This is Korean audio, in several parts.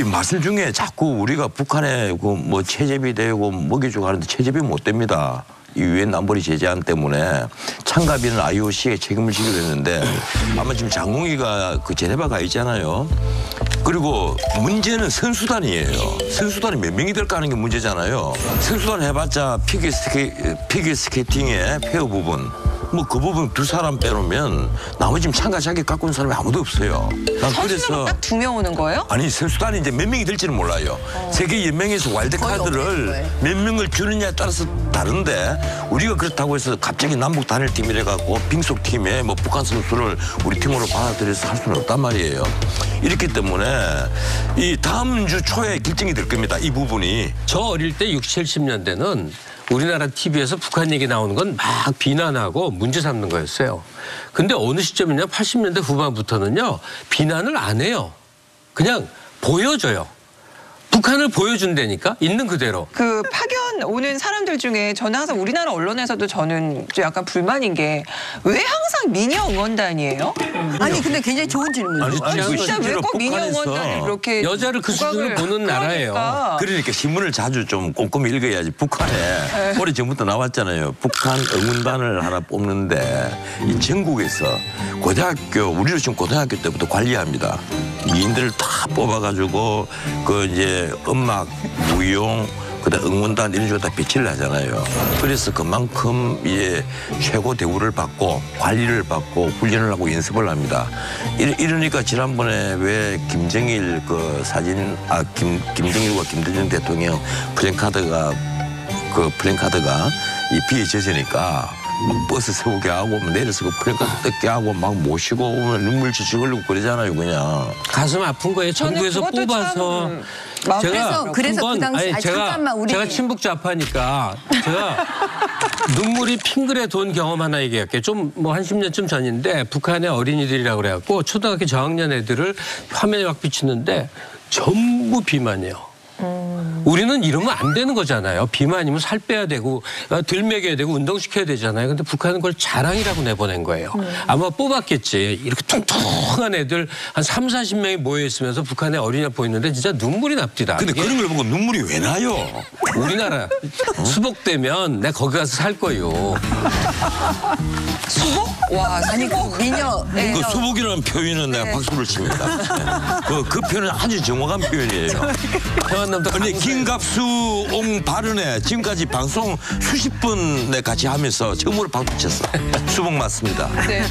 이 말씀 중에 자꾸 우리가 북한에 뭐 체제비 되고 먹여주고 하는데 체제비 못 됩니다. 이 유엔 안보리 제재안 때문에 참가비는 IOC에 책임을 지기로 했는데 아마 지금 장웅이가 그 제네바 가 있잖아요. 그리고 문제는 선수단이에요. 선수단이 몇 명이 될까 하는 게 문제잖아요. 선수단 해봤자 피겨스케이팅의 페어 부분 뭐 그 부분 두 사람 빼놓으면 나머지 지금 참가 자격 갖고 있는 사람이 아무도 없어요. 난 그래서 딱 2명 오는 거예요? 아니 선수단이 이제 몇 명이 될지는 몰라요. 세계 연맹에서 와일드카드를 몇 명을 주느냐에 따라서 다른데 우리가 그렇다고 해서 갑자기 남북 단일팀이래 갖고 빙속팀에 뭐 북한 선수를 우리 팀으로 받아들여서 할 수는 없단 말이에요. 이렇기 때문에 이 다음 주 초에 결정이 될 겁니다. 이 부분이. 저 어릴 때 60, 70년대는 우리나라 TV에서 북한 얘기 나오는 건 막 비난하고 문제 삼는 거였어요. 근데 어느 시점이냐 80년대 후반부터는요. 비난을 안 해요. 그냥 보여줘요. 북한을 보여준다니까 있는 그대로. 그 파견 오는 사람들 중에 저는 항상 우리나라 언론에서도 저는 좀 약간 불만인 게 왜 항상 미녀 응원단이에요? 아니 근데 굉장히 좋은 질문이에요. 아니, 진짜 왜 꼭 미녀 응원단을 그렇게 여자를 그 수준으로 보는 나라예요. 그러니까 신문을 자주 좀 꼼꼼히 읽어야지. 북한에 오래전부터 나왔잖아요. 북한 응원단을 하나 뽑는데 이 전국에서 고등학교 우리로 지금 고등학교 때부터 관리합니다. 미인들을 다 뽑아가지고 그 이제 음악, 무용, 그다음 응원단 이런 식으로 다 배치를 하잖아요. 그래서 그만큼 이제 최고 대우를 받고 관리를 받고 훈련을 하고 연습을 합니다. 이러니까 지난번에 왜 김정일 그 사진 김정일과 김대중 대통령 플랜카드가 이 비에 젖으니까 막 버스 세우게 하고 내려서 그 플랜카드 뜯게 하고 막 모시고 오면 눈물 지지 흘리고 그러잖아요. 그냥 가슴 아픈 거예요. 정부에서 뽑아서. 그래서 그 당시 제가 친북 좌파니까 제가 눈물이 핑글에 돈 경험 하나 얘기할게요. 좀 뭐 한 10년쯤 전인데 북한의 어린이들이라고 그래갖고 초등학교 저학년 애들을 화면에 막 비치는데 전부 비만이에요. 우리는 이러면 안 되는 거잖아요. 비만이면 살 빼야 되고 덜 먹여야 되고 운동시켜야 되잖아요. 근데 북한은 그걸 자랑이라고 내보낸 거예요. 아마 뽑았겠지. 이렇게 통통한 애들 한 3, 40명이 모여있으면서 북한의 어린이가 보이는데 진짜 눈물이 납니다. 근데 그런 걸 보고 눈물이 왜 나요? 우리나라 수복되면 내가 거기 가서 살 거요. 수복? 와, 아니 그 미녀. 네. 그 수복이라는 표현은 내가 박수를 칩니다. 네. 그 표현은 아주 정확한 표현이에요. 아니 김갑수 옹 발언에 지금까지 방송 수십 번 같이 하면서 처음으로 박수 쳤어. 수복 맞습니다. 네.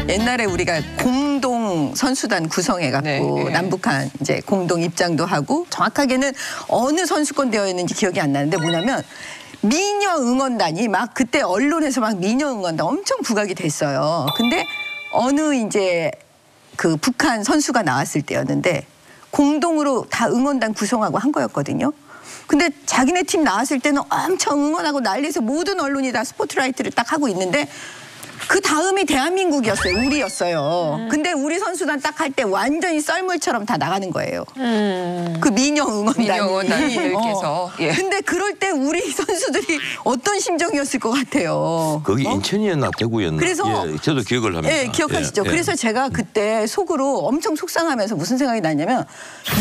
옛날에 우리가 공동 선수단 구성해갖고 네. 남북한 이제 공동 입장도 하고 정확하게는 어느 선수권 되어 있는지 기억이 안 나는데 뭐냐면 미녀 응원단이 막 그때 언론에서 막 미녀 응원단 엄청 부각이 됐어요. 근데 어느 이제 그 북한 선수가 나왔을 때였는데 공동으로 다 응원단 구성하고 한 거였거든요. 근데 자기네 팀 나왔을 때는 엄청 응원하고 난리에서 모든 언론이 다 스포트라이트를 딱 하고 있는데 그 다음이 대한민국이었어요. 우리였어요. 근데 우리 선수단 딱 할 때 완전히 썰물처럼 다 나가는 거예요. 그 미녀 응원단이. 미녀 응원단들께서. 예. 근데 그럴 때 우리 선수들이 어떤 심정이었을 것 같아요. 거기 인천이었나 대구였나? 그래서 예, 저도 기억을 합니다. 예, 기억하시죠. 예, 예. 그래서 제가 그때 속으로 엄청 속상하면서 무슨 생각이 났냐면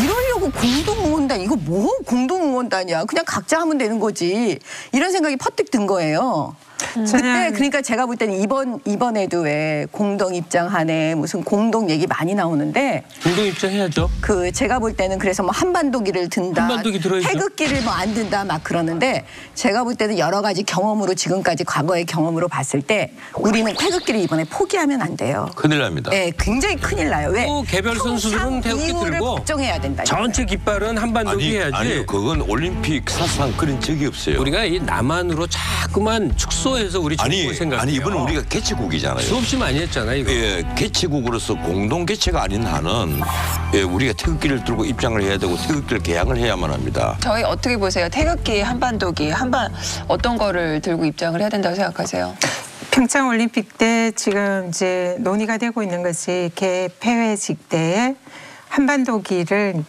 이러려고 공동응원단 이거 뭐 공동응원단이야. 그냥 각자 하면 되는 거지. 이런 생각이 퍼뜩 든 거예요. 그때 그러니까 제가 볼 때는 이번에도 왜 공동 입장하네 무슨 공동 얘기 많이 나오는데 공동 입장해야죠. 그 제가 볼 때는 그래서 뭐 한반도기를 든다, 한반도기 들어야죠. 태극기를 뭐 안 든다 막 그러는데 제가 볼 때는 여러 가지 경험으로 지금까지 과거의 경험으로 봤을 때 우리는 태극기를 이번에 포기하면 안 돼요. 큰일 납니다. 네, 굉장히 큰일 나요. 왜? 또 개별 선수들은 태극기 이후를 들고 걱정해야 된다. 전체 깃발은 한반도기 해야지. 아니요, 그건 올림픽 사상 그런 적이 없어요. 우리가 이 남한으로 자꾸만 축소해서 우리 정부 생각해요. 아니 이번은 우리가 개최국이잖아요. 수없이 많이 했잖아요. 이거. 예, 개최국으로서 공동 개최가 아닌 한은 예, 우리가 태극기를 들고 입장을 해야 되고 태극기를 개양을 해야만 합니다. 저희 어떻게 보세요? 태극기, 한반도기, 어떤 거를 들고 입장을 해야 된다고 생각하세요? 평창 올림픽 때 지금 이제 논의가 되고 있는 것이 개폐회식 때에 한반도기를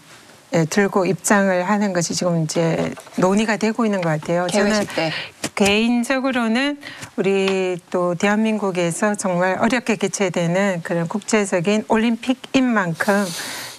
들고 입장을 하는 것이 지금 이제 논의가 되고 있는 것 같아요. 개회식 때. 개인적으로는 우리 또 대한민국에서 정말 어렵게 개최되는 그런 국제적인 올림픽인 만큼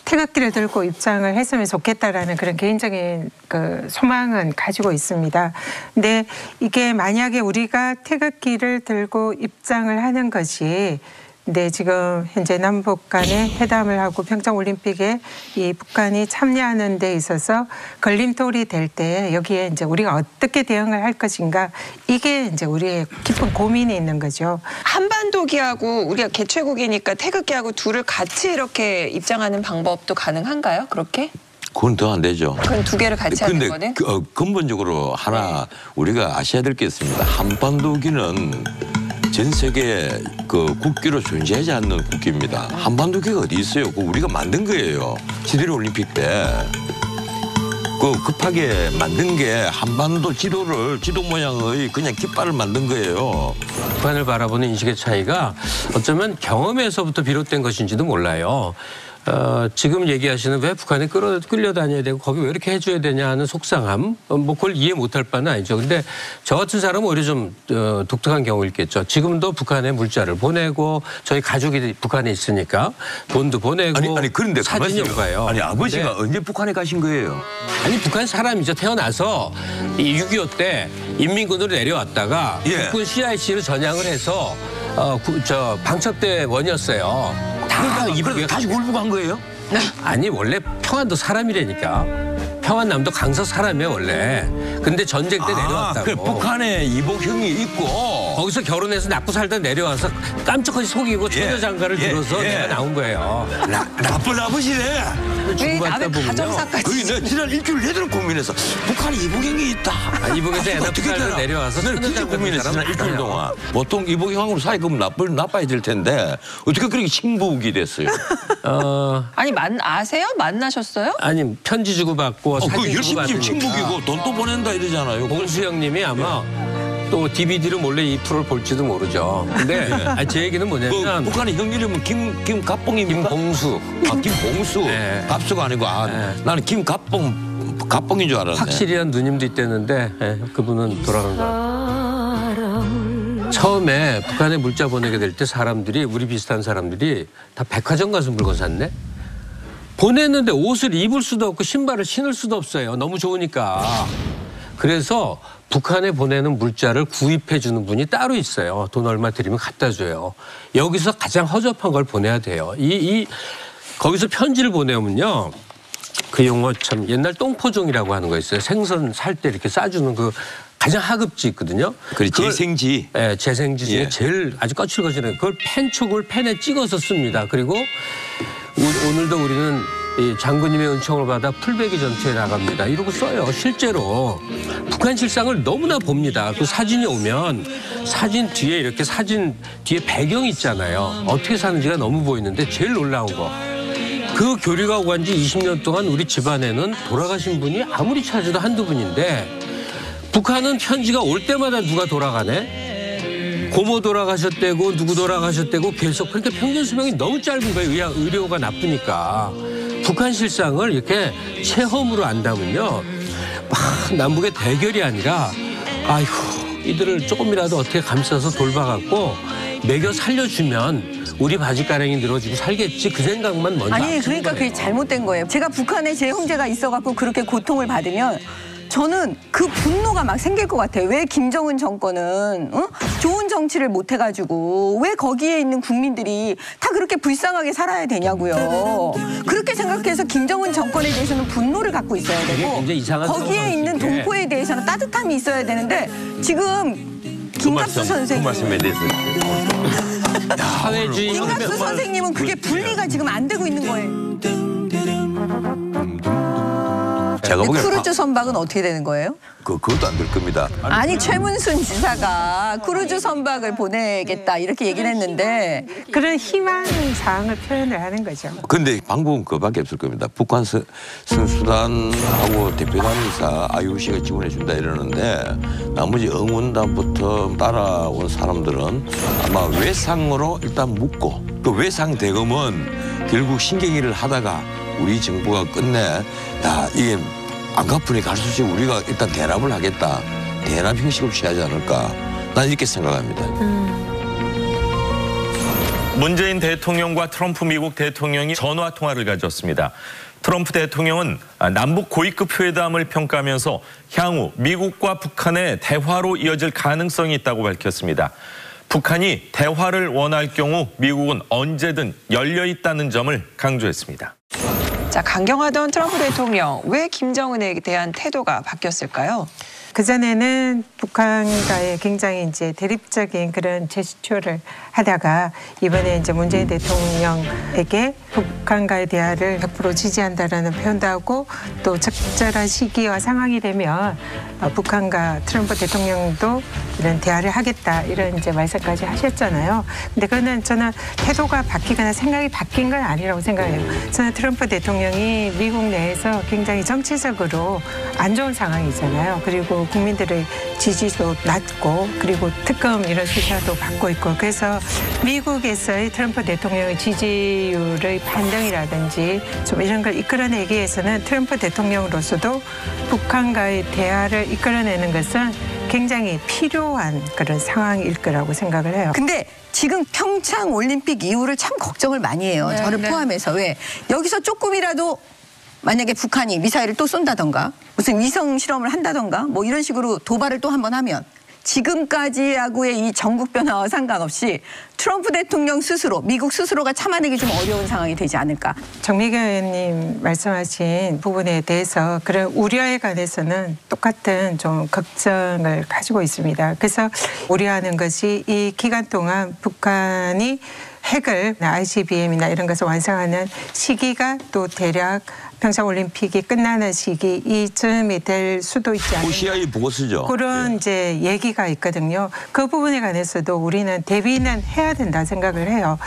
태극기를 들고 입장을 했으면 좋겠다라는 그런 개인적인 그 소망은 가지고 있습니다. 근데 이게 만약에 우리가 태극기를 들고 입장을 하는 것이 네, 지금 현재 남북 간에 회담을 하고 평창올림픽에 이 북한이 참여하는 데 있어서 걸림돌이 될 때 여기에 이제 우리가 어떻게 대응을 할 것인가 이게 이제 우리의 깊은 고민이 있는 거죠. 한반도기하고 우리가 개최국이니까 태극기하고 둘을 같이 이렇게 입장하는 방법도 가능한가요? 그렇게? 그건 더 안 되죠. 그건 두 개를 같이 하는 거는? 근데 근본적으로 하나 우리가 아셔야 될 게 있습니다. 한반도기는 전 세계 그 국기로 존재하지 않는 국기입니다. 한반도기가 어디 있어요? 그거 우리가 만든 거예요. 시드니 올림픽 때. 그 급하게 만든 게 한반도 지도 모양의 그냥 깃발을 만든 거예요. 북한을 바라보는 인식의 차이가 어쩌면 경험에서부터 비롯된 것인지도 몰라요. 지금 얘기하시는 왜 북한에 끌려다녀야 되고 거기 왜 이렇게 해줘야 되냐 하는 속상함, 뭐 그걸 이해 못할 바는 아니죠. 근데 저 같은 사람은 오히려 좀 독특한 경우있겠죠. 지금도 북한에 물자를 보내고 저희 가족이 북한에 있으니까 돈도 보내고 아니 그런데 사진이 오가요. 아니 아버지가 언제 북한에 가신 거예요? 아니 북한 사람이죠. 태어나서 이 6.25 때 인민군으로 내려왔다가 예. 국군 CIC로 전향을 해서 저 방첩대원이었어요. 다 이북에 다시 울고 간 거예요? 아니 원래 평안도 사람이라니까. 평안남도 강서 사람이에요 원래. 근데 전쟁 때 내려왔다고. 그 북한에 이복형이 있고 거기서 결혼해서 낳고 살다 내려와서 깜짝하게 속이고 처녀장가를 들어서 내가 나온 거예요. 나쁜 아버지네. 왜 남의 가정사까지. 거기 내가 지난 일주일 내도록 고민해서 북한에 이복형이 있다. 이북에서 애 낳고 살다 내려와서 처녀장가 고민했어. 지난 일주일 동안. 보통 이복형하고 사이가 나빠야 될 텐데 어떻게 그렇게 친북이 됐어요? 아니 아세요? 만나셨어요? 아니 편지 주고받고 그 사진 열심히 지금 주고받으니까. 친북이고 돈 또 보낸다 이러잖아요. 봉수 형님이 아마 또 DVD로 몰래 이 프로를 볼지도 모르죠. 근데 제 얘기는 뭐냐면 북한의 형 이름은 김갑봉입니까? 김봉수. 김봉수. 네. 갑수가 아니고 나는 갑봉인 줄 알았네. 확실히한 누님도 있댔는데 그분은 돌아간 거예요. 처음에 북한에 물자 보내게 될 때 사람들이 우리 비슷한 사람들이 다 백화점 가서 물건 샀네. 보냈는데 옷을 입을 수도 없고 신발을 신을 수도 없어요. 너무 좋으니까. 그래서 북한에 보내는 물자를 구입해 주는 분이 따로 있어요. 돈 얼마 들이면 갖다 줘요. 여기서 가장 허접한 걸 보내야 돼요. 거기서 편지를 보내면요. 그 용어 참 옛날 똥포종이라고 하는 거 있어요. 생선 살 때 이렇게 싸주는 그 가장 하급지 있거든요. 재생지. 네, 재생지 중에 제일 아주 거칠거칠한 그걸 펜촉을 펜에 찍어서 씁니다. 그리고 오늘도 우리는 이 장군님의 은총을 받아 풀베기 전투에 나갑니다. 이러고 써요. 실제로 북한 실상을 너무나 봅니다. 그 사진이 오면 사진 뒤에 이렇게 사진 뒤에 배경이 있잖아요. 어떻게 사는지가 너무 보이는데 제일 놀라운 거. 그 교류가 오고 한 지 20년 동안 우리 집안에는 돌아가신 분이 아무리 찾아도 한두 분인데 북한은 편지가 올 때마다 누가 돌아가네? 고모 돌아가셨대고 누구 돌아가셨대고 계속 그러니까 평균 수명이 너무 짧은 거예요. 의료가 나쁘니까. 북한 실상을 이렇게 체험으로 안다면요. 남북의 대결이 아니라 아이고 이들을 조금이라도 어떻게 감싸서 돌봐갖고 먹여 살려주면 우리 바지가랑이 늘어지고 살겠지 그 생각만 먼저 아니 그러니까 거예요. 그게 잘못된 거예요. 제가 북한에 제 형제가 있어갖고 그렇게 고통을 받으면 저는 그 분노가 막 생길 것 같아요. 왜 김정은 정권은 좋은 정치를 못 해가지고 왜 거기에 있는 국민들이 다 그렇게 불쌍하게 살아야 되냐고요. 그렇게 생각해서 김정은 정권에 대해서는 분노를 갖고 있어야 되고 굉장히 이상한 거기에 있는 상황이지. 동포에 대해서는 따뜻함이 있어야 되는데 지금 김갑수 선생님. 그 말씀에 대해서. 사회주의 김갑수 선생님은 그게 분리가 지금 안 되고 있는 거예요. 제가 보기에는 크루즈 선박은 어떻게 되는 거예요? 그것도 안 될 겁니다. 아니 최문순 지사가 크루즈 선박을 보내겠다 이렇게 얘기를 했는데 그런 희망 사항을 표현을 하는 거죠. 근데 방법은 그밖에 없을 겁니다. 북한 선수단하고 대표단에서 IOC가 지원해준다 이러는데 나머지 응원단부터 따라온 사람들은 아마 외상으로 일단 묻고 그 외상 대금은 결국 신경일을 하다가 우리 정부가 끝내 야 이게 안 갚으니 갈 수 없이 우리가 일단 대납을 하겠다. 대납 형식으로 취하지 않을까. 난 이렇게 생각합니다. 문재인 대통령과 트럼프 미국 대통령이 전화 통화를 가졌습니다. 트럼프 대통령은 남북 고위급 회담을 평가하면서 향후 미국과 북한의 대화로 이어질 가능성이 있다고 밝혔습니다. 북한이 대화를 원할 경우 미국은 언제든 열려 있다는 점을 강조했습니다. 자, 강경하던 트럼프 대통령, 왜 김정은에 대한 태도가 바뀌었을까요? 그전에는 북한과의 굉장히 이제 대립적인 그런 제스처를 하다가 이번에 이제 문재인 대통령에게 북한과의 대화를 100% 지지한다라는 표현도 하고 또 적절한 시기와 상황이 되면 북한과 트럼프 대통령도 이런 대화를 하겠다 이런 이제 말씀까지 하셨잖아요. 근데 그거는 저는 태도가 바뀌거나 생각이 바뀐 건 아니라고 생각해요. 저는 트럼프 대통령이 미국 내에서 굉장히 정치적으로 안 좋은 상황이잖아요. 그리고 국민들의 지지도 낮고 그리고 특검 이런 수사도 받고 있고 그래서 미국에서의 트럼프 대통령의 지지율의 반등이라든지 좀 이런 걸 이끌어내기 위해서는 트럼프 대통령으로서도 북한과의 대화를 이끌어내는 것은 굉장히 필요한 그런 상황일 거라고 생각을 해요. 근데 지금 평창 올림픽 이후를 참 걱정을 많이 해요. 저를 포함해서. 왜? 여기서 조금이라도 만약에 북한이 미사일을 또 쏜다던가 무슨 위성 실험을 한다던가 뭐 이런 식으로 도발을 또 한 번 하면 지금까지하고의 이 전국 변화와 상관없이 트럼프 대통령 스스로, 미국 스스로가 참아내기 좀 어려운 상황이 되지 않을까. 정미경 의원님 말씀하신 부분에 대해서 그런 우려에 관해서는 똑같은 좀 걱정을 가지고 있습니다. 그래서 우려하는 것이 이 기간 동안 북한이 핵을 ICBM이나 이런 것을 완성하는 시기가 또 대략 평창올림픽이 끝나는 시기 이쯤이 될 수도 있지 않을까. CIA 보고서죠. 그런 이제 얘기가 있거든요. 그 부분에 관해서도 우리는 대비는 해야 된다 생각을 해요.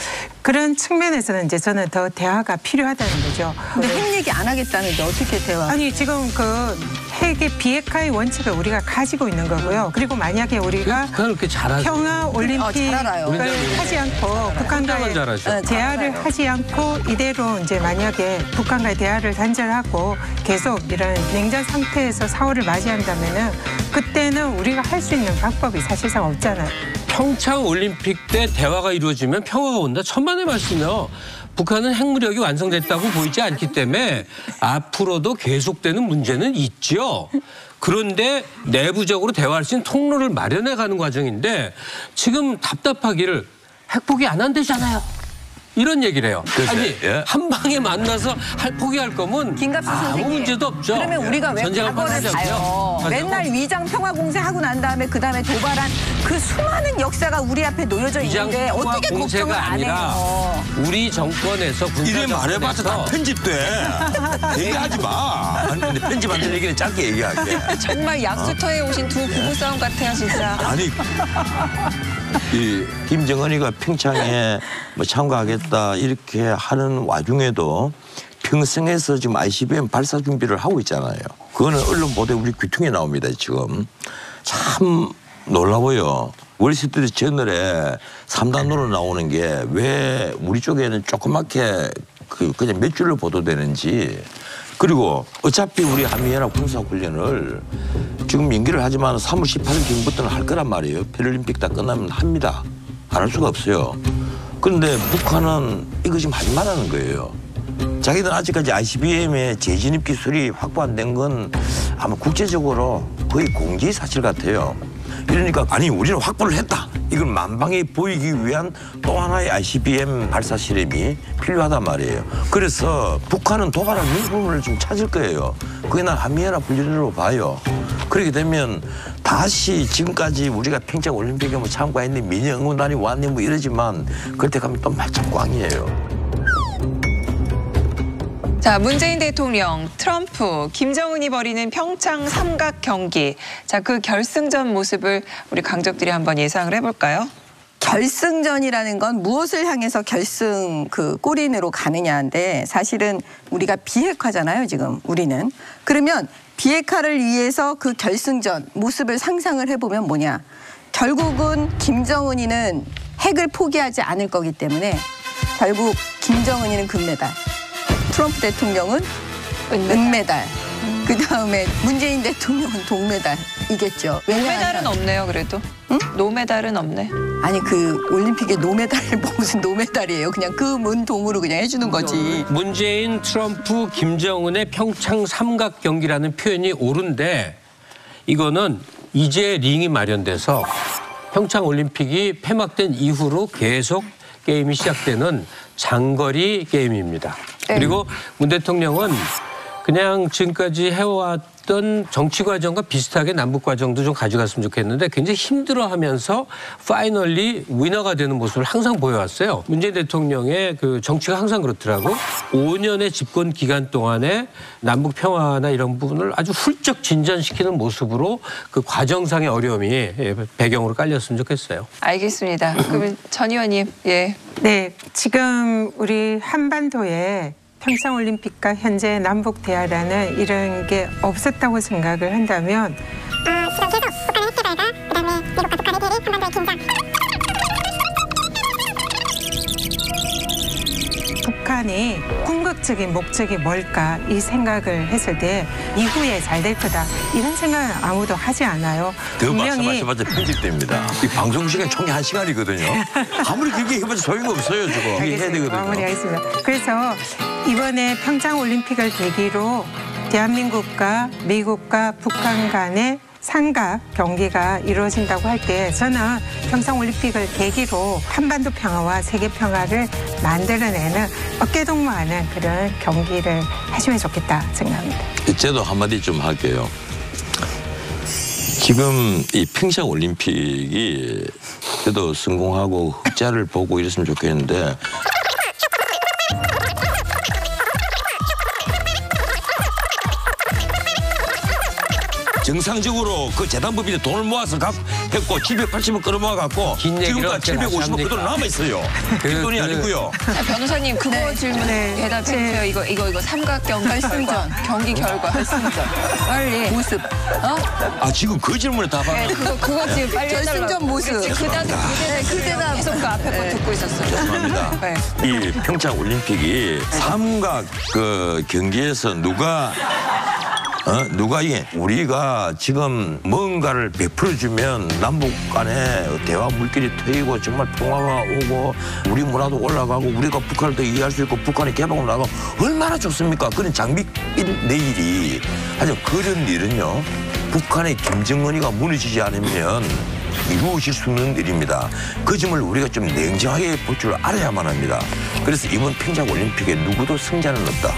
그런 측면에서는 이제 저는 더 대화가 필요하다는 거죠. 근데 핵 얘기 안 하겠다는데 어떻게 대화? 아니 지금 그 핵의 비핵화의 원칙을 우리가 가지고 있는 거고요. 그리고 만약에 우리가 그렇게 잘하죠. 평화 올림픽을 잘 알아요. 하지 않고 북한과의 잘하죠. 대화를 하지 않고 이대로 이제 만약에 북한과의 대화를 단절하고 계속 이런 냉전 상태에서 4월을 맞이한다면은 그때는 우리가 할 수 있는 방법이 사실상 없잖아요. 평창 올림픽 때 대화가 이루어지면 평화가 온다. 천만의 말씀이요. 북한은 핵무력이 완성됐다고 보이지 않기 때문에 앞으로도 계속되는 문제는 있죠. 그런데 내부적으로 대화할 수 있는 통로를 마련해 가는 과정인데 지금 답답하기를 핵 포기 안 한대잖아요. 이런 얘기를 해요. 아니 한 방에 만나서 포기할 거면 김갑수 아무 선생님. 문제도 없죠. 그러면 우리가 왜 전쟁을 과거를 가요? 맨날 위장 평화 공세하고 난 다음에 그다음에 도발한 그 수많은 역사가 우리 앞에 놓여져 있는데 어떻게 걱정을 안 해요? 우리 정권에서 이래 말해봐서 다 편집돼. 얘기하지 마. 아니 근데 편집 안 될 얘기는 짧게 얘기할게. 정말 약수터에 오신 두 부부싸움 같아요, 진짜. 아니 이 김정은이가 평창에 뭐 참가하겠다 이렇게 하는 와중에도 평성에서 지금 ICBM 발사 준비를 하고 있잖아요. 그거는 언론 보도에 우리 귀퉁이에 나옵니다 지금. 참 놀라워요. 월스트리트 저널에 3단으로 나오는 게 왜 우리 쪽에는 조그맣게 그냥 몇 줄로 보도되는지. 그리고 어차피 우리 한미연합 군사훈련을 지금 연기를 하지만 3월 18일 전부터는 할 거란 말이에요. 패럴림픽 다 끝나면 합니다. 안 할 수가 없어요. 그런데 북한은 이거 지금 하지 말라는 거예요. 자기들은 아직까지 ICBM의 재진입 기술이 확보 안 된 건 아마 국제적으로 거의 공지 사실 같아요. 이러니까 아니 우리는 확보를 했다. 이걸 만방에 보이기 위한 또 하나의 ICBM 발사 실험이 필요하단 말이에요. 그래서 북한은 도발할 물품을 좀 찾을 거예요. 그게 난 한미연합 훈련으로 봐요. 그렇게 되면 다시 지금까지 우리가 평창 올림픽에 뭐 참가했니 민영 응원단이 왔니 뭐 이러지만 그때 가면 또 말짱 꽝이에요. 자, 문재인 대통령, 트럼프, 김정은이 벌이는 평창 삼각 경기. 자, 그 결승전 모습을 우리 강적들이 한번 예상을 해볼까요? 결승전이라는 건 무엇을 향해서 결승 그 골인으로 가느냐인데 사실은 우리가 비핵화잖아요, 지금 우리는. 그러면 비핵화를 위해서 그 결승전 모습을 상상을 해보면 뭐냐. 결국은 김정은이는 핵을 포기하지 않을 거기 때문에 결국 김정은이는 금메달. 트럼프 대통령은 은메달. 그다음에 문재인 대통령은 동메달이겠죠. 노메달은 없네요, 그래도. 응? 노메달은 없네. 아니 그 올림픽에 노메달을 뭐 무슨 노메달이에요. 그냥 금은동으로 그냥 해주는 거지. 문재인, 트럼프, 김정은의 평창 삼각 경기라는 표현이 옳은데 이거는 이제 링이 마련돼서 평창 올림픽이 폐막된 이후로 계속 게임이 시작되는 장거리 게임입니다. 네. 그리고 문 대통령은 그냥 지금까지 해왔던 정치 과정과 비슷하게 남북 과정도 좀 가져갔으면 좋겠는데 굉장히 힘들어하면서 파이널리 위너가 되는 모습을 항상 보여왔어요. 문재인 대통령의 그 정치가 항상 그렇더라고. 5년의 집권 기간 동안에 남북 평화나 이런 부분을 아주 훌쩍 진전시키는 모습으로 그 과정상의 어려움이 배경으로 깔렸으면 좋겠어요. 알겠습니다. 그럼 전 의원님, 예. 네, 지금 우리 한반도에 평창올림픽과 현재 남북 대화라는 이런 게 없었다고 생각을 한다면 지금 계속 북한의 핵개발과 그다음에 미국과 북한의 대립, 한반도의 긴장. 북한이 궁극적인 목적이 뭘까 이 생각을 했을 때 이후에 잘 될 거다 이런 생각은 아무도 하지 않아요. 그 말씀하셔봤자 편집됩니다. 이 방송 시간 총이 1시간이거든요. 아무리 길게 해봤자 소용이 없어요, 지금. 이게 해야 되거든요. 마무리하겠습니다. 그래서 이번에 평창올림픽을 계기로 대한민국과 미국과 북한 간의 삼각 경기가 이루어진다고 할 때 저는 평창올림픽을 계기로 한반도 평화와 세계 평화를 만들어내는 어깨동무하는 그런 경기를 하시면 좋겠다 생각합니다. 저도 한마디 좀 할게요. 지금 이 평창 올림픽이 그래도 성공하고 흑자를 보고 이랬으면 좋겠는데 정상적으로 그 재단법인에 돈을 모아서 했고 780억 끌어모아 갖고 긴 얘기를 지금까지 750억 그대로 남아 있어요. 그 돈이 아니고요. 자, 변호사님 그거 질문에 대답해 주세요. 이거 삼각경기 결승전. 경기 결과. 결승전. 빨리 모습. 아 지금 그 질문에 답하는 네, 그거 지금 빨리 결승전 해달라고. 모습. 우리 지금 그 대답 계속 그 앞에 거 듣고 있었어요. 죄송합니다. 네. 이 평창 올림픽이 삼각 그 경기에서 누가 이게 우리가 지금 뭔가를 베풀어주면 남북 간에 대화 물길이 트이고 정말 평화가 오고 우리 문화도 올라가고 우리가 북한을 더 이해할 수 있고 북한이 개방을 나가고 얼마나 좋습니까? 그런 장밋빛 내일이 하여튼 그런 일은요. 북한의 김정은이가 무너지지 않으면 이루어질 수 있는 일입니다. 그 점을 우리가 좀 냉정하게 볼 줄 알아야만 합니다. 그래서 이번 평창 올림픽에 누구도 승자는 없다.